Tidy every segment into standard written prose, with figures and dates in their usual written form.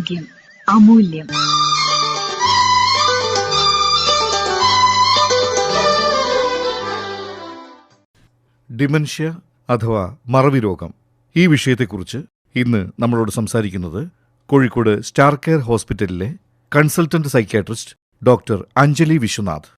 ആരോഗ്യം അമൂല്യം. ഡിമെൻഷ്യ അഥവാ മറവി രോഗം, ഈ വിഷയത്തെക്കുറിച്ച് ഇന്ന് നമ്മളോട് സംസാരിക്കുന്നത് കോഴിക്കോട് സ്റ്റാർ കെയർ ഹോസ്പിറ്റലിലെ consultant psychiatrist doctor Anjali Vishwanath.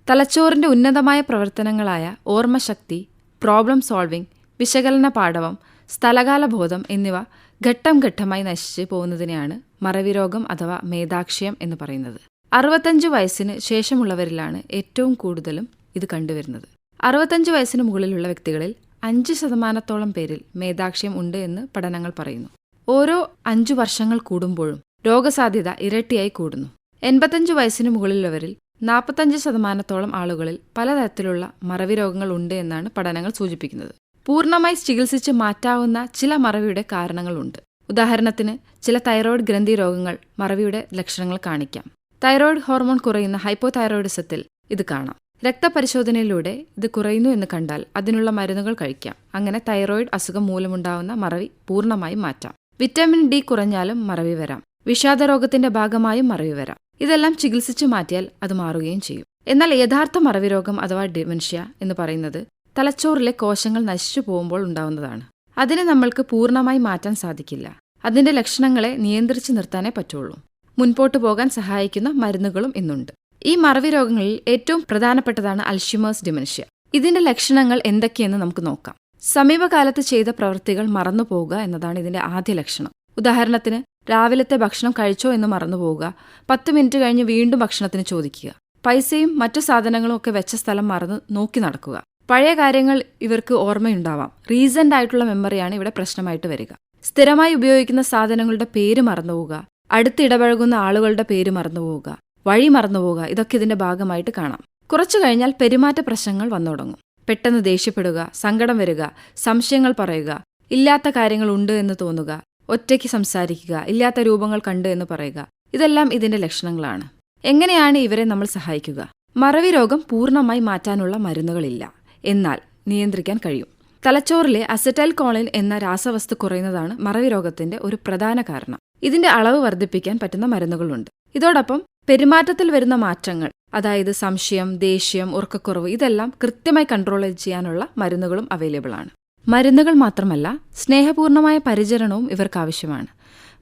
തലച്ചോറിന്റെ ഉന്നതമായ പ്രവർത്തനങ്ങളായ ഓർമ്മശക്തി, പ്രോബ്ലം സോൾവിംഗ്, വിശകലന പാടവം, സ്ഥലകാലബോധം എന്നിവ ഘട്ടം ഘട്ടമായി നശിച്ച് പോകുന്നതിനെയാണ് മറവിരോഗം അഥവാ മേധാക്ഷ്യം എന്ന് പറയുന്നത്. 65 വയസ്സിന് ശേഷമുള്ളവരിലാണ് ഏറ്റവും കൂടുതലും ഇത് കണ്ടുവരുന്നത്. 65 വയസ്സിന് മുകളിലുള്ള വ്യക്തികളിൽ 5% പേരിൽ മേധാക്ഷ്യം ഉണ്ട് എന്ന് പഠനങ്ങൾ പറയുന്നു. ഓരോ 5 വർഷങ്ങൾ കൂടുമ്പോഴും രോഗസാധ്യത ഇരട്ടിയായി കൂടുന്നു. 85 വയസ്സിന് മുകളിലുള്ളവരിൽ 45% ആളുകളിൽ പലതരത്തിലുള്ള മറവി രോഗങ്ങൾ ഉണ്ട് എന്നാണ് പഠനങ്ങൾ സൂചിപ്പിക്കുന്നത്. പൂർണ്ണമായി ചികിത്സിച്ച് മാറ്റാവുന്ന ചില മറവിയുടെ കാരണങ്ങളുണ്ട്. ഉദാഹരണത്തിന്, ചില തൈറോയ്ഡ് ഗ്രന്ഥി രോഗങ്ങൾ മറവിയുടെ ലക്ഷണങ്ങൾ കാണിക്കാം. തൈറോയ്ഡ് ഹോർമോൺ കുറയുന്ന ഹൈപ്പോതൈറോയിഡിസത്തിൽ ഇത് കാണാം. രക്തപരിശോധനയിലൂടെ ഇത് കുറയുന്നു എന്ന് കണ്ടാൽ അതിനുള്ള മരുന്നുകൾ കഴിക്കാം. അങ്ങനെ തൈറോയ്ഡ് അസുഖം മൂലമുണ്ടാവുന്ന മറവി പൂർണ്ണമായും മാറ്റാം. വിറ്റാമിൻ ഡി കുറഞ്ഞാലും മറവി വരാം. വിഷാദരോഗത്തിന്റെ ഭാഗമായും മറവി വരാം. ഇതെല്ലാം ചികിത്സിച്ചു മാറ്റിയാൽ അത് മാറുകയും ചെയ്യും. എന്നാൽ യഥാർത്ഥ മറവി രോഗം അഥവാ ഡിമെൻഷ്യ എന്ന് പറയുന്നത് തലച്ചോറിലെ കോശങ്ങൾ നശിച്ചു പോകുമ്പോൾ ഉണ്ടാവുന്നതാണ്. അതിനെ നമ്മൾക്ക് പൂർണ്ണമായി മാറ്റാൻ സാധിക്കില്ല. അതിന്റെ ലക്ഷണങ്ങളെ നിയന്ത്രിച്ചു നിർത്താനേ പറ്റുള്ളൂ. മുൻപോട്ടു പോകാൻ സഹായിക്കുന്ന മരുന്നുകളും ഇന്നുണ്ട്. ഈ മറവി രോഗങ്ങളിൽ ഏറ്റവും പ്രധാനപ്പെട്ടതാണ് അൽഷിമേഴ്സ് ഡിമെൻഷ്യ. ഇതിന്റെ ലക്ഷണങ്ങൾ എന്തൊക്കെയെന്ന് നമുക്ക് നോക്കാം. സമീപകാലത്ത് ചെയ്ത പ്രവൃത്തികൾ മറന്നുപോകുക എന്നതാണ് ഇതിന്റെ ആദ്യ ലക്ഷണം. ഉദാഹരണത്തിന്, രാവിലത്തെ ഭക്ഷണം കഴിച്ചോ എന്ന് മറന്നുപോവുക, 10 മിനിറ്റ് കഴിഞ്ഞ് വീണ്ടും ഭക്ഷണത്തിന് ചോദിക്കുക, പൈസയും മറ്റു സാധനങ്ങളും ഒക്കെ വെച്ച സ്ഥലം മറന്ന് നോക്കി നടക്കുക. പഴയ കാര്യങ്ങൾ ഇവർക്ക് ഓർമ്മയുണ്ടാവാം. റീസെന്റ് ആയിട്ടുള്ള മെമ്മറിയാണ് ഇവിടെ പ്രശ്നമായിട്ട് വരിക. സ്ഥിരമായി ഉപയോഗിക്കുന്ന സാധനങ്ങളുടെ പേര് മറന്നുപോവുക, അടുത്തിടപഴകുന്ന ആളുകളുടെ പേര് മറന്നുപോവുക, വഴി മറന്നുപോവുക, ഇതൊക്കെ ഇതിന്റെ ഭാഗമായിട്ട് കാണാം. കുറച്ചു കഴിഞ്ഞാൽ പെരുമാറ്റ പ്രശ്നങ്ങൾ വന്നു തുടങ്ങും. പെട്ടെന്ന് ദേഷ്യപ്പെടുക, സങ്കടം വരിക, സംശയങ്ങൾ പറയുക, ഇല്ലാത്ത കാര്യങ്ങൾ ഉണ്ട് എന്ന് തോന്നുക, ഒറ്റയ്ക്ക് സംസാരിക്കുക, ഇല്ലാത്ത രൂപങ്ങൾ കണ്ട് എന്ന് പറയുക, ഇതെല്ലാം ഇതിന്റെ ലക്ഷണങ്ങളാണ്. എങ്ങനെയാണ് ഇവരെ നമ്മൾ സഹായിക്കുക? മറവി രോഗം പൂർണ്ണമായി മാറ്റാനുള്ള മരുന്നുകളില്ല, എന്നാൽ നിയന്ത്രിക്കാൻ കഴിയും. തലച്ചോറിലെ അസറ്റൈൽ കോളിൻ എന്ന രാസവസ്തു കുറയുന്നതാണ് മറവി രോഗത്തിന്റെ ഒരു പ്രധാന കാരണം. ഇതിന്റെ അളവ് വർദ്ധിപ്പിക്കാൻ പറ്റുന്ന മരുന്നുകളുണ്ട്. ഇതോടൊപ്പം പെരുമാറ്റത്തിൽ വരുന്ന മാറ്റങ്ങൾ, അതായത് സംശയം, ദേഷ്യം, ഉറക്കക്കുറവ്, ഇതെല്ലാം കൃത്യമായി കൺട്രോൾ ചെയ്യാനുള്ള മരുന്നുകളും അവൈലബിൾ ആണ്. മരുന്നുകൾ മാത്രമല്ല, സ്നേഹപൂർണമായ പരിചരണവും ഇവർക്ക് ആവശ്യമാണ്.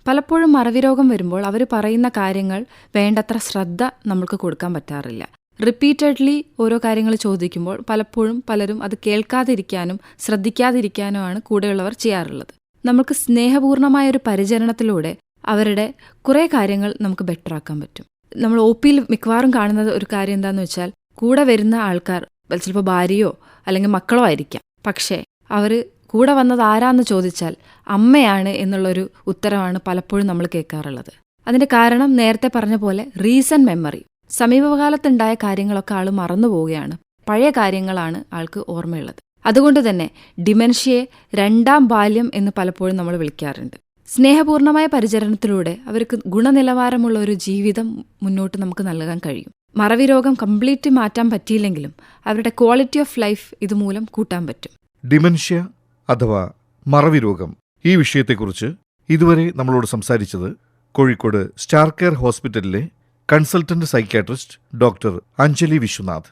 പലപ്പോഴും മറവി രോഗം വരുമ്പോൾ അവർ പറയുന്ന കാര്യങ്ങൾ വേണ്ടത്ര ശ്രദ്ധ നമുക്ക് കൊടുക്കാൻ പറ്റാറില്ല. റിപ്പീറ്റഡ്ലി ഓരോ കാര്യങ്ങൾ ചോദിക്കുമ്പോൾ പലപ്പോഴും പലരും അത് കേൾക്കാതിരിക്കാനും ശ്രദ്ധിക്കാതിരിക്കാനുമാണ് കൂടെയുള്ളവർ ചെയ്യാറുള്ളത്. നമുക്ക് സ്നേഹപൂർണമായ ഒരു പരിചരണത്തിലൂടെ അവരുടെ കുറേ കാര്യങ്ങൾ നമുക്ക് ബെറ്റർ ആക്കാൻ പറ്റും. നമ്മൾ OPയിൽ മിക്കവാറും കാണുന്നത് ഒരു കാര്യം എന്താണെന്ന് വെച്ചാൽ, കൂടെ വരുന്ന ആൾക്കാർ ചിലപ്പോൾ ഭാര്യയോ അല്ലെങ്കിൽ മക്കളോ ആയിരിക്കാം. പക്ഷേ അവർ കൂടെ വന്നത് ആരാന്ന് ചോദിച്ചാൽ അമ്മയാണ് എന്നുള്ളൊരു ഉത്തരവാണ് പലപ്പോഴും നമ്മൾ കേൾക്കാറുള്ളത്. അതിന്റെ കാരണം നേരത്തെ പറഞ്ഞ പോലെ റീസെന്റ് മെമ്മറി, സമീപകാലത്തുണ്ടായ കാര്യങ്ങളൊക്കെ ആൾ മറന്നു പോവുകയാണ്. പഴയ കാര്യങ്ങളാണ് ആൾക്ക് ഓർമ്മയുള്ളത്. അതുകൊണ്ട് തന്നെ ഡിമെൻഷ്യയെ 2ാം ബാല്യം എന്ന് പലപ്പോഴും നമ്മൾ വിളിക്കാറുണ്ട്. സ്നേഹപൂർണമായ പരിചരണത്തിലൂടെ അവർക്ക് ഗുണനിലവാരമുള്ള ഒരു ജീവിതം മുന്നോട്ട് നമുക്ക് നൽകാൻ കഴിയും. മറവി രോഗം കംപ്ലീറ്റ് മാറ്റാൻ പറ്റിയില്ലെങ്കിലും അവരുടെ ക്വാളിറ്റി ഓഫ് ലൈഫ് ഇതുമൂലം കൂട്ടാൻ പറ്റും. ഡിമെൻഷ്യ അഥവാ മറവി രോഗം, ഈ വിഷയത്തെക്കുറിച്ച് ഇതുവരെ നമ്മളോട് സംസാരിച്ചത് കോഴിക്കോട് സ്റ്റാർ കെയർ ഹോസ്പിറ്റലിലെ consultant psychiatrist doctor Anjali Vishwanath.